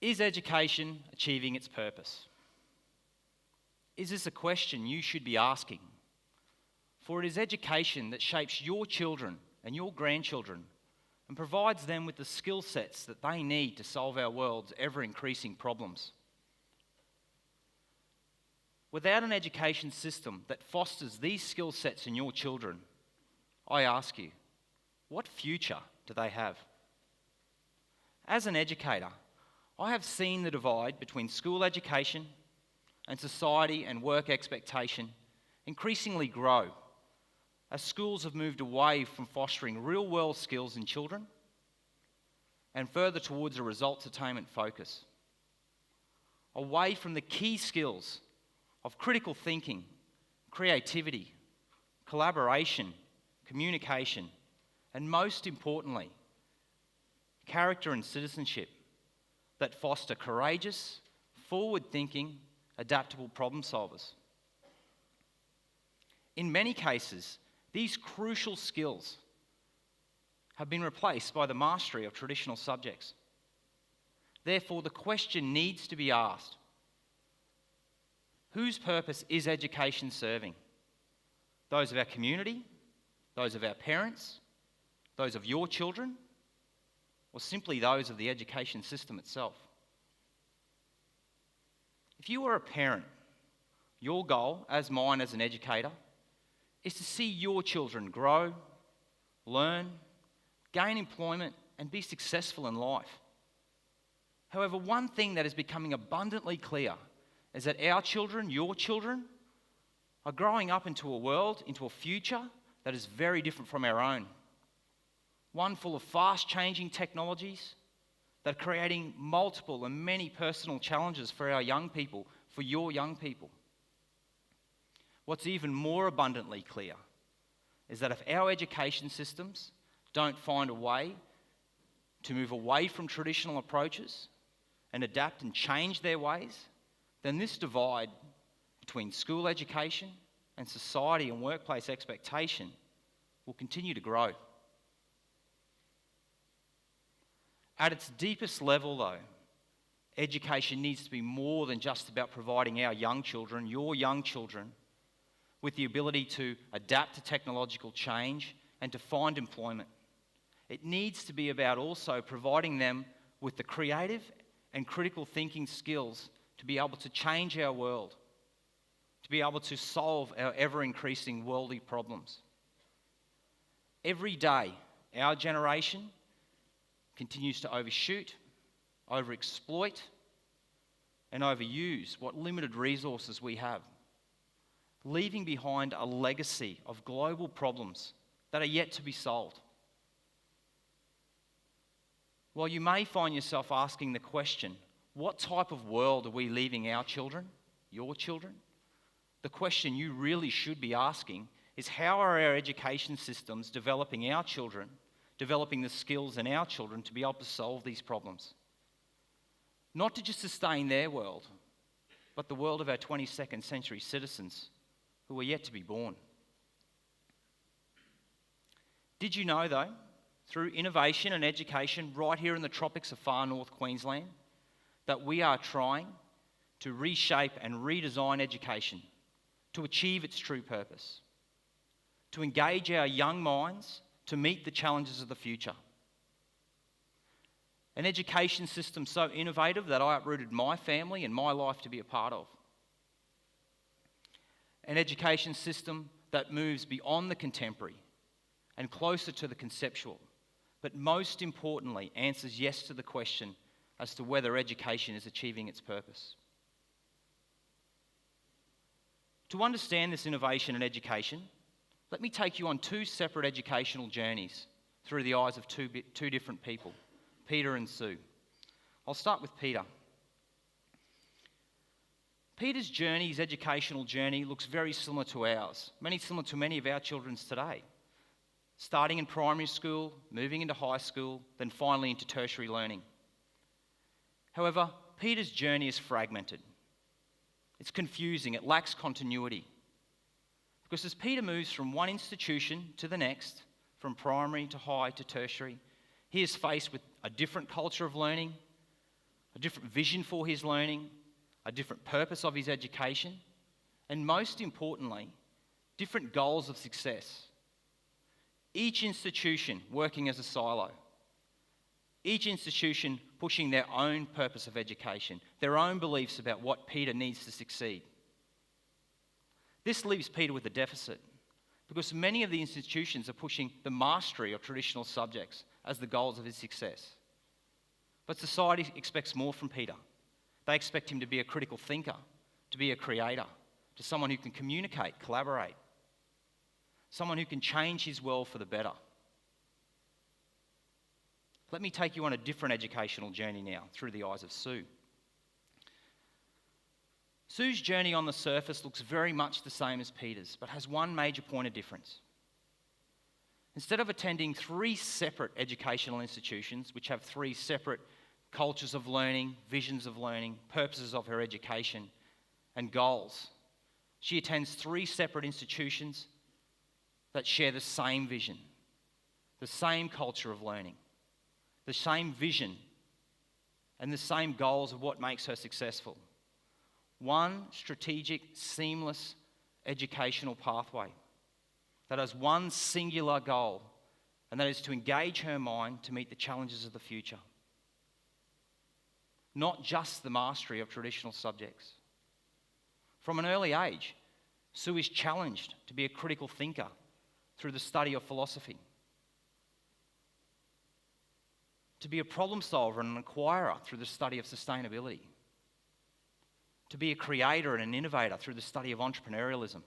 Is education achieving its purpose? Is this a question you should be asking? For it is education that shapes your children and your grandchildren and provides them with the skill sets that they need to solve our world's ever-increasing problems. Without an education system that fosters these skill sets in your children, I ask you, what future do they have? As an educator, I have seen the divide between school education and society and work expectation increasingly grow as schools have moved away from fostering real-world skills in children and further towards a results attainment focus, away from the key skills of critical thinking, creativity, collaboration, communication, and most importantly, character and citizenship that foster courageous, forward-thinking, adaptable problem solvers. In many cases, these crucial skills have been replaced by the mastery of traditional subjects. Therefore, the question needs to be asked, whose purpose is education serving? Those of our community, those of our parents, those of your children, or simply those of the education system itself? If you are a parent, your goal, as mine as an educator, is to see your children grow, learn, gain employment, and be successful in life. However, one thing that is becoming abundantly clear is that our children, your children, are growing up into a world, into a future that is very different from our own. One full of fast-changing technologies that are creating multiple and many personal challenges for our young people, for your young people. What's even more abundantly clear is that if our education systems don't find a way to move away from traditional approaches and adapt and change their ways, then this divide between school education and society and workplace expectation will continue to grow. At its deepest level, though, education needs to be more than just about providing our young children, your young children, with the ability to adapt to technological change and to find employment. It needs to be about also providing them with the creative and critical thinking skills to be able to change our world, to be able to solve our ever-increasing worldly problems. Every day, our generation continues to overshoot, overexploit, and overuse what limited resources we have, leaving behind a legacy of global problems that are yet to be solved. While you may find yourself asking the question, what type of world are we leaving our children, your children? The question you really should be asking is, how are our education systems developing our children, developing the skills in our children to be able to solve these problems? Not to just sustain their world, but the world of our 22nd century citizens who are yet to be born. Did you know, though, through innovation and education right here in the tropics of far north Queensland, that we are trying to reshape and redesign education to achieve its true purpose, to engage our young minds to meet the challenges of the future. An education system so innovative that I uprooted my family and my life to be a part of. An education system that moves beyond the contemporary and closer to the conceptual, but most importantly answers yes to the question as to whether education is achieving its purpose. To understand this innovation in education, let me take you on two separate educational journeys through the eyes of two different people, Peter and Sue. I'll start with Peter. Peter's journey, his educational journey, looks very similar to ours, similar to many of our children's today. Starting in primary school, moving into high school, then finally into tertiary learning. However, Peter's journey is fragmented. It's confusing, it lacks continuity. Because as Peter moves from one institution to the next, from primary to high to tertiary, he is faced with a different culture of learning, a different vision for his learning, a different purpose of his education, and most importantly, different goals of success. Each institution working as a silo. Each institution pushing their own purpose of education, their own beliefs about what Peter needs to succeed. This leaves Peter with a deficit because many of the institutions are pushing the mastery of traditional subjects as the goals of his success. But society expects more from Peter. They expect him to be a critical thinker, to be a creator, to someone who can communicate, collaborate, someone who can change his world for the better. Let me take you on a different educational journey now through the eyes of Sue. Sue's journey on the surface looks very much the same as Peter's, but has one major point of difference. Instead of attending 3 separate educational institutions, which have 3 separate cultures of learning, visions of learning, purposes of her education, and goals, she attends 3 separate institutions that share the same vision, the same culture of learning, the same vision, and the same goals of what makes her successful. One strategic, seamless educational pathway that has one singular goal, and that is to engage her mind to meet the challenges of the future. Not just the mastery of traditional subjects. From an early age, Sue is challenged to be a critical thinker through the study of philosophy, to be a problem solver and an acquirer through the study of sustainability, to be a creator and an innovator through the study of entrepreneurialism.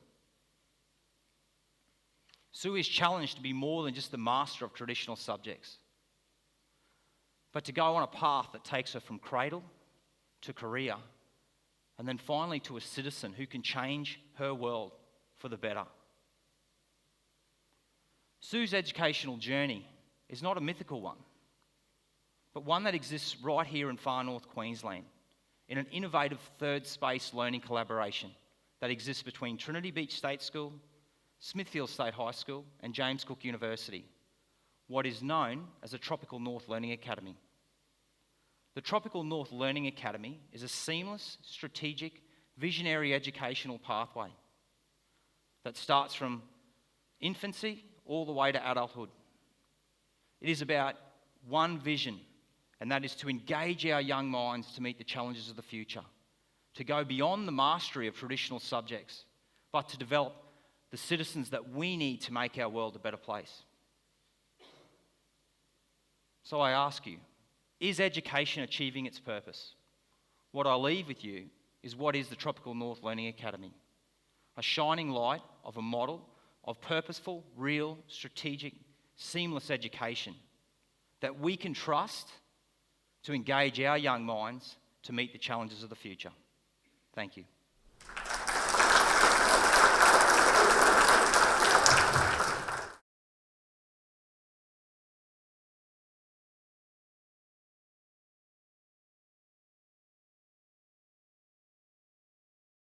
Sue is challenged to be more than just the master of traditional subjects, but to go on a path that takes her from cradle to career, and then finally to a citizen who can change her world for the better. Sue's educational journey is not a mythical one, but one that exists right here in far north Queensland, in an innovative third space learning collaboration that exists between Trinity Beach State School, Smithfield State High School, and James Cook University, what is known as the Tropical North Learning Academy. The Tropical North Learning Academy is a seamless, strategic, visionary educational pathway that starts from infancy all the way to adulthood. It is about one vision, and that is to engage our young minds to meet the challenges of the future, to go beyond the mastery of traditional subjects, but to develop the citizens that we need to make our world a better place. So I ask you, is education achieving its purpose? What I leave with you is what is the Tropical North Learning Academy? A shining light of a model of purposeful, real, strategic, seamless education that we can trust to engage our young minds to meet the challenges of the future. Thank you.